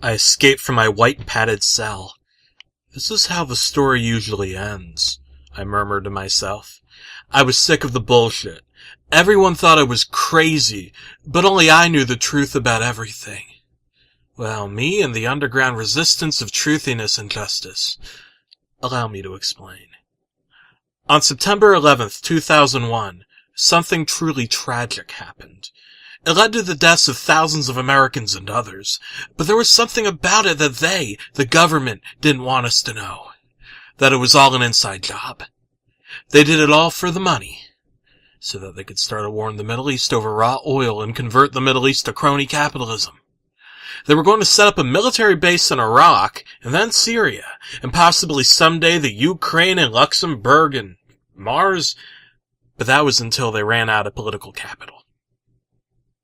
I escaped from my white padded cell. This is how the story usually ends, I murmured to myself. I was sick of the bullshit. Everyone thought I was crazy, but only I knew the truth about everything. Well, me and the underground resistance of truthiness and justice. Allow me to explain. On September 11th, 2001, something truly tragic happened. It led to the deaths of thousands of Americans and others, but there was something about it that they, the government, didn't want us to know. That it was all an inside job. They did it all for the money, so that they could start a war in the Middle East over raw oil and convert the Middle East to crony capitalism. They were going to set up a military base in Iraq, and then Syria, and possibly someday the Ukraine and Luxembourg and Mars, but that was until they ran out of political capital.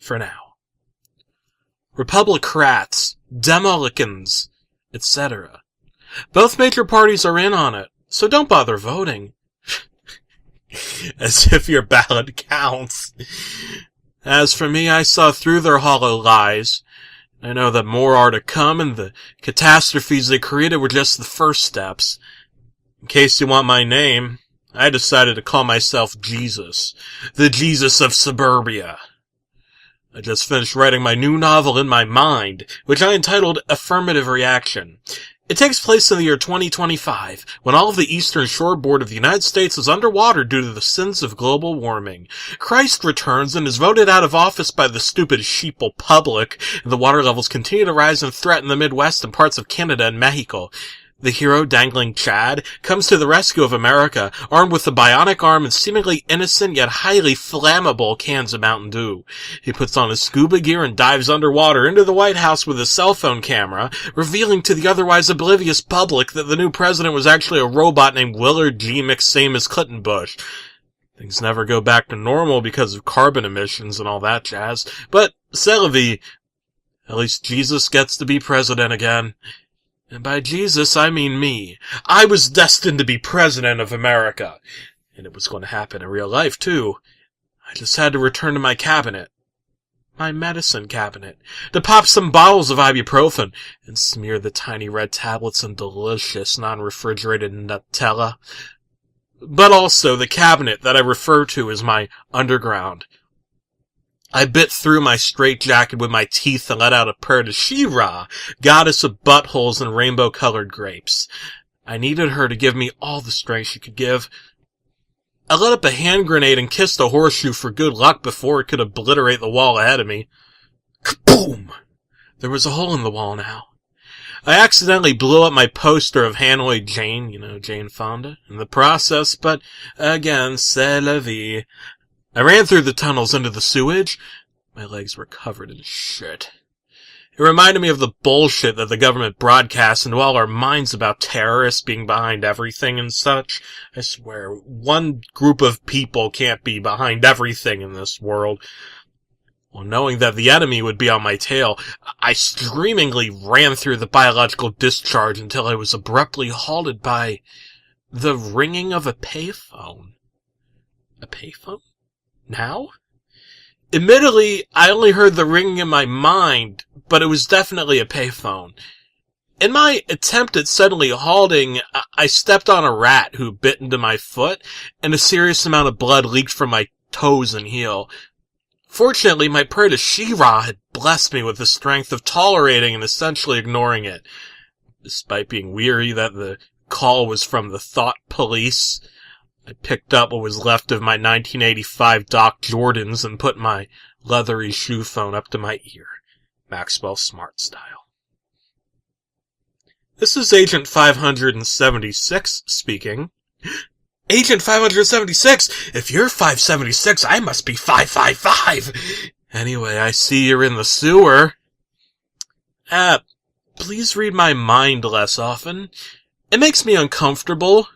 For now. Republicrats, Demolicans, etc. Both major parties are in on it, so don't bother voting. As if your ballot counts. As for me, I saw through their hollow lies. I know that more are to come, and the catastrophes they created were just the first steps. In case you want my name, I decided to call myself Jesus. The Jesus of Suburbia. I just finished writing my new novel in my mind, which I entitled Affirmative Reaction. It takes place in the year 2025, when all of the eastern shoreboard of the United States is underwater due to the sins of global warming. Christ returns and is voted out of office by the stupid sheeple public, and the water levels continue to rise and threaten the Midwest and parts of Canada and Mexico. The hero, Dangling Chad, comes to the rescue of America, armed with a bionic arm and seemingly innocent yet highly flammable cans of Mountain Dew. He puts on his scuba gear and dives underwater into the White House with his cell phone camera, revealing to the otherwise oblivious public that the new president was actually a robot named Willard G. McSamus Clittenbush. Things never go back to normal because of carbon emissions and all that jazz, but c'est la vie. At least Jesus gets to be president again. And by Jesus, I mean me. I was destined to be president of America. And it was going to happen in real life, too. I just had to return to my cabinet. My medicine cabinet. To pop some bottles of ibuprofen and smear the tiny red tablets in delicious, non-refrigerated Nutella. But also the cabinet that I refer to as my underground. I bit through my straitjacket with my teeth and let out a prayer to She-Ra, goddess of buttholes and rainbow-colored grapes. I needed her to give me all the strength she could give. I let up a hand grenade and kissed a horseshoe for good luck before it could obliterate the wall ahead of me. Kaboom! There was a hole in the wall now. I accidentally blew up my poster of Hanoi Jane, Jane Fonda, in the process, but again, c'est la vie. I ran through the tunnels into the sewage. My legs were covered in shit. It reminded me of the bullshit that the government broadcasts into all our minds about terrorists being behind everything and such. I swear, one group of people can't be behind everything in this world. Well, knowing that the enemy would be on my tail, I screamingly ran through the biological discharge until I was abruptly halted by the ringing of a payphone. A payphone? Now? Admittedly, I only heard the ringing in my mind, but it was definitely a payphone. In my attempt at suddenly halting, I stepped on a rat who bit into my foot, and a serious amount of blood leaked from my toes and heel. Fortunately, my prayer to She-Ra had blessed me with the strength of tolerating and essentially ignoring it. Despite being weary that the call was from the thought police, I picked up what was left of my 1985 Doc Jordans and put my leathery shoe phone up to my ear, Maxwell Smart style. This is Agent 576 speaking. Agent 576? If you're 576, I must be 555! Anyway, I see you're in the sewer. Please read my mind less often. It makes me uncomfortable.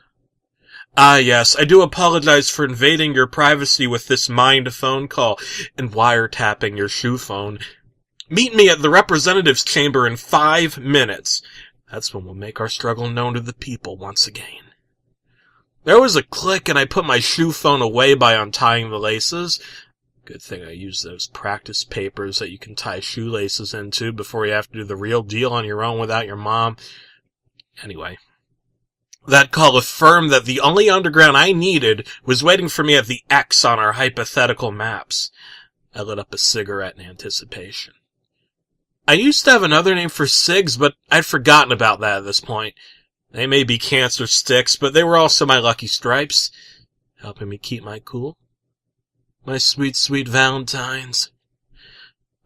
Ah, yes, I do apologize for invading your privacy with this mind phone call and wiretapping your shoe phone. Meet me at the representatives' chamber in 5 minutes. That's when we'll make our struggle known to the people once again. There was a click and I put my shoe phone away by untying the laces. Good thing I used those practice papers that you can tie shoelaces into before you have to do the real deal on your own without your mom. Anyway, that call affirmed that the only underground I needed was waiting for me at the X on our hypothetical maps. I lit up a cigarette in anticipation. I used to have another name for cigs, but I'd forgotten about that at this point. They may be cancer sticks, but they were also my lucky stripes, helping me keep my cool. My sweet, sweet Valentines.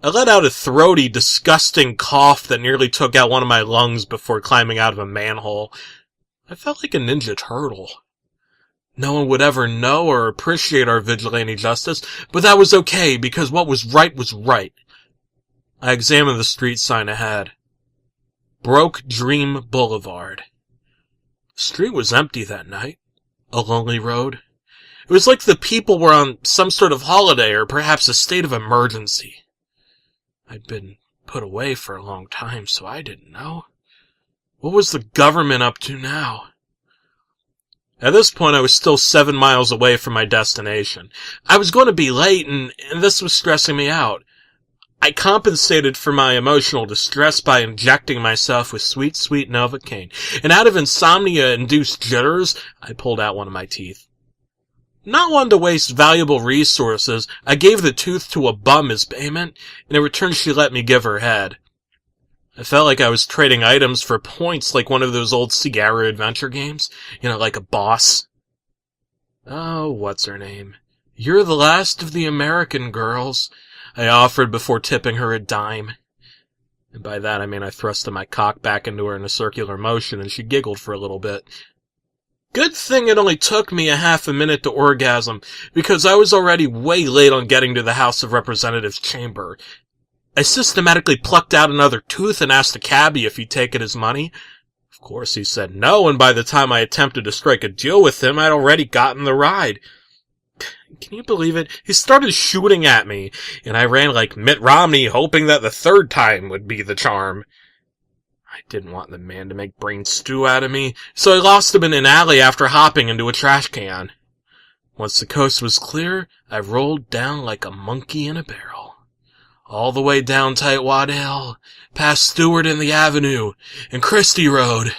I let out a throaty, disgusting cough that nearly took out one of my lungs before climbing out of a manhole. I felt like a ninja turtle. No one would ever know or appreciate our vigilante justice, but that was okay, because what was right was right. I examined the street sign ahead. Broke Dream Boulevard. The street was empty that night. A lonely road. It was like the people were on some sort of holiday or perhaps a state of emergency. I'd been put away for a long time, so I didn't know. What was the government up to now? At this point, I was still 7 miles away from my destination. I was going to be late, and this was stressing me out. I compensated for my emotional distress by injecting myself with sweet, sweet Novocaine, and out of insomnia-induced jitters, I pulled out one of my teeth. Not one to waste valuable resources, I gave the tooth to a bum as payment, and in return she let me give her head. I felt like I was trading items for points like one of those old Cigarro adventure games, like a boss. Oh, what's her name? You're the last of the American girls, I offered before tipping her a dime. And by that I mean I thrusted my cock back into her in a circular motion, and she giggled for a little bit. Good thing it only took me a half a minute to orgasm, because I was already way late on getting to the House of Representatives chamber. I systematically plucked out another tooth and asked the cabbie if he'd take it as money. Of course he said no, and by the time I attempted to strike a deal with him, I'd already gotten the ride. Can you believe it? He started shooting at me, and I ran like Mitt Romney, hoping that the third time would be the charm. I didn't want the man to make brain stew out of me, so I lost him in an alley after hopping into a trash can. Once the coast was clear, I rolled down like a monkey in a barrel. All the way down Tightwad Hill, past Stewart and the Avenue, and Christie Road.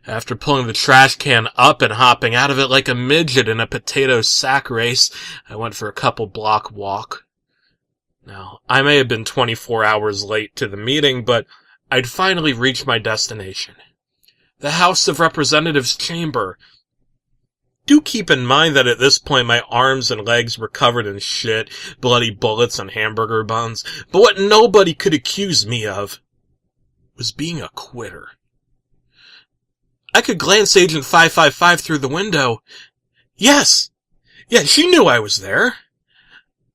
After pulling the trash can up and hopping out of it like a midget in a potato sack race, I went for a couple-block walk. Now, I may have been 24 hours late to the meeting, but I'd finally reached my destination. The House of Representatives chamber. Do keep in mind that at this point my arms and legs were covered in shit, bloody bullets and hamburger buns, but what nobody could accuse me of was being a quitter. I could glance Agent 555 through the window. Yes! Yeah, she knew I was there.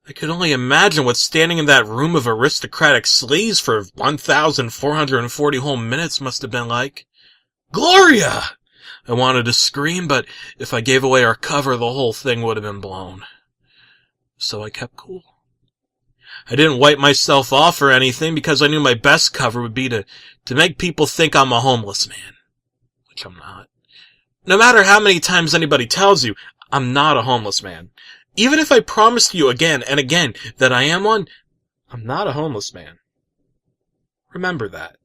I could only imagine what standing in that room of aristocratic sleaze for 1,440 whole minutes must have been like. Gloria! I wanted to scream, but if I gave away our cover, the whole thing would have been blown. So I kept cool. I didn't wipe myself off or anything because I knew my best cover would be to make people think I'm a homeless man. Which I'm not. No matter how many times anybody tells you, I'm not a homeless man. Even if I promise you again and again that I am one, I'm not a homeless man. Remember that.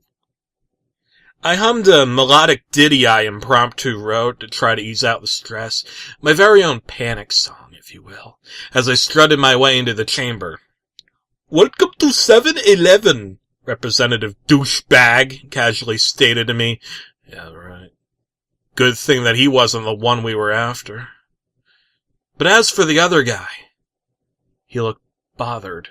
I hummed a melodic ditty I impromptu wrote to try to ease out the stress, my very own panic song, if you will, as I strutted my way into the chamber. Welcome to 7-Eleven, Representative Douchebag casually stated to me. Yeah, right. Good thing that he wasn't the one we were after. But as for the other guy, he looked bothered.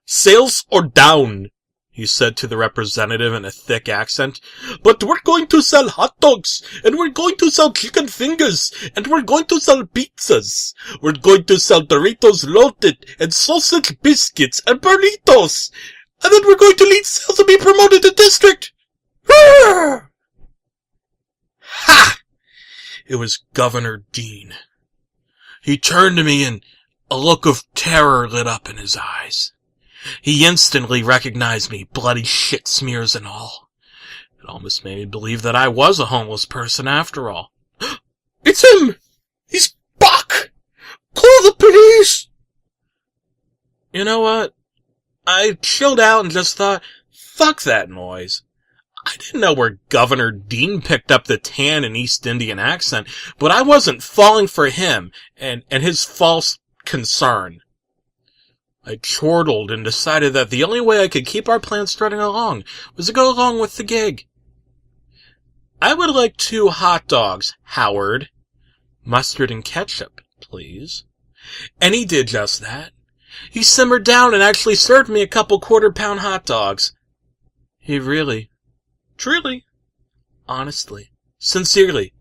Sales are down, he said to the representative in a thick accent. But we're going to sell hot dogs, and we're going to sell chicken fingers, and we're going to sell pizzas. We're going to sell Doritos loaded, and sausage biscuits, and burritos. And then we're going to lead sales and be promoted to district. Roar! Ha! It was Governor Dean. He turned to me and a look of terror lit up in his eyes. He instantly recognized me, bloody shit smears and all. It almost made me believe that I was a homeless person after all. It's him! He's back! Call the police! You know what? I chilled out and just thought, fuck that noise. I didn't know where Governor Dean picked up the tan and East Indian accent, but I wasn't falling for him and his false concern. I chortled and decided that the only way I could keep our plan strutting along was to go along with the gig. I would like 2 hot dogs, Howard. Mustard and ketchup, please. And he did just that. He simmered down and actually served me a couple quarter-pound hot dogs. He really, truly, honestly, sincerely,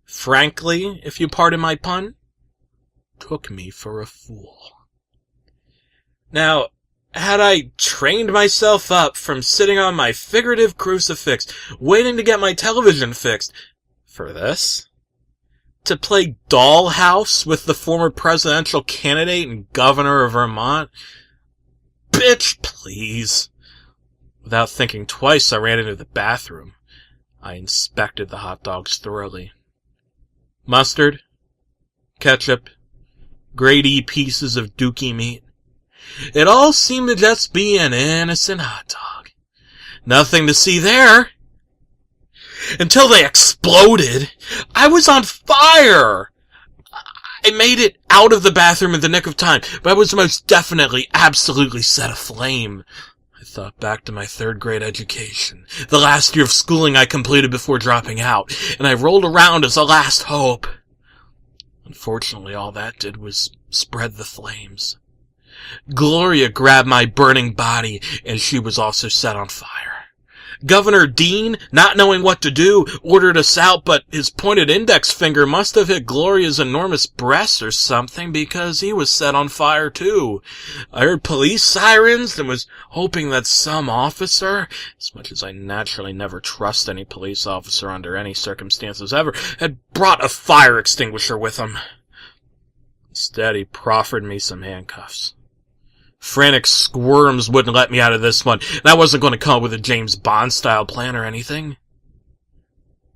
frankly, if you pardon my pun, took me for a fool. Now, had I trained myself up from sitting on my figurative crucifix, waiting to get my television fixed, for this? To play dollhouse with the former presidential candidate and governor of Vermont? Bitch, please. Without thinking twice, I ran into the bathroom. I inspected the hot dogs thoroughly. Mustard, ketchup, grade E pieces of dookie meat. It all seemed to just be an innocent hot dog. Nothing to see there. Until they exploded. I was on fire. I made it out of the bathroom in the nick of time, but I was most definitely, absolutely set aflame. I thought back to my 3rd grade education, the last year of schooling I completed before dropping out, and I rolled around as a last hope. Unfortunately, all that did was spread the flames. Gloria grabbed my burning body, and she was also set on fire. Governor Dean, not knowing what to do, ordered us out, but his pointed index finger must have hit Gloria's enormous breasts or something, because he was set on fire too. I heard police sirens and was hoping that some officer, as much as I naturally never trust any police officer under any circumstances ever, had brought a fire extinguisher with him. Instead, he proffered me some handcuffs. Frantic squirms wouldn't let me out of this one, and I wasn't going to come up with a James Bond-style plan or anything.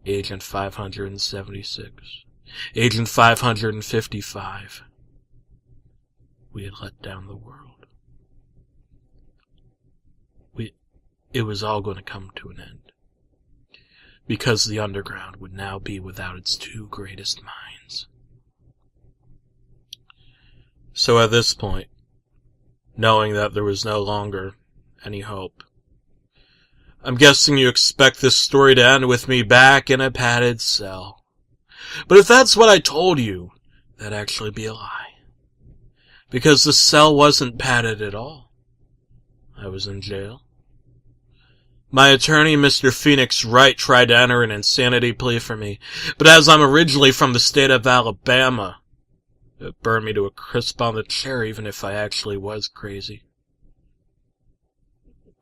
Agent 576. Agent 555. We had let down the world. It was all going to come to an end. Because the underground would now be without its 2 greatest minds. So at this point, knowing that there was no longer any hope, I'm guessing you expect this story to end with me back in a padded cell. But if that's what I told you, that'd actually be a lie. Because the cell wasn't padded at all. I was in jail. My attorney, Mr. Phoenix Wright, tried to enter an insanity plea for me, but as I'm originally from the state of Alabama, it burned me to a crisp on the chair even if I actually was crazy.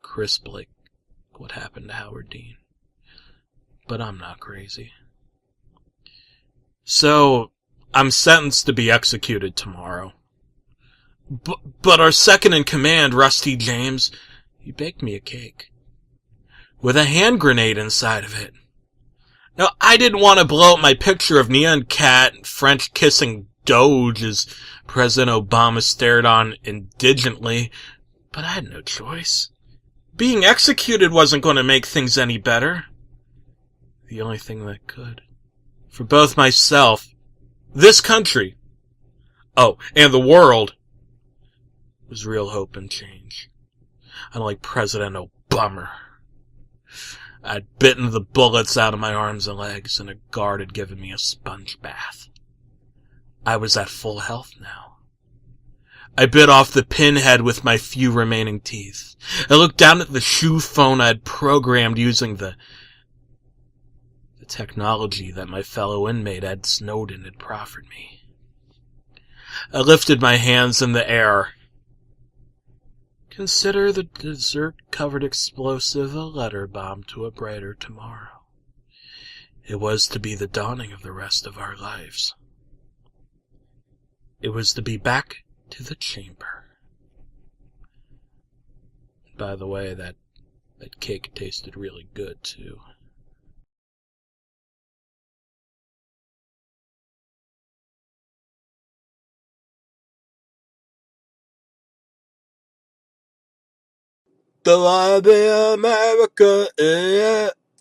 Crisp like what happened to Howard Dean. But I'm not crazy. So, I'm sentenced to be executed tomorrow. But our second in command, Rusty James, he baked me a cake. With a hand grenade inside of it. Now, I didn't want to blow up my picture of Neon Cat and French kissing Doge as President Obama stared on indigently, but I had no choice. Being executed wasn't going to make things any better. The only thing that could. For both myself, this country, and the world, was real hope and change. Unlike President Obama. I'd bitten the bullets out of my arms and legs, and a guard had given me a sponge bath. I was at full health now. I bit off the pinhead with my few remaining teeth. I looked down at the shoe phone I'd programmed using the technology that my fellow inmate Ed Snowden had proffered me. I lifted my hands in the air. Consider the dessert-covered explosive a letter bomb to a brighter tomorrow. It was to be the dawning of the rest of our lives. It was to be back to the chamber. By the way, that cake tasted really good, too. the lie be America, yeah.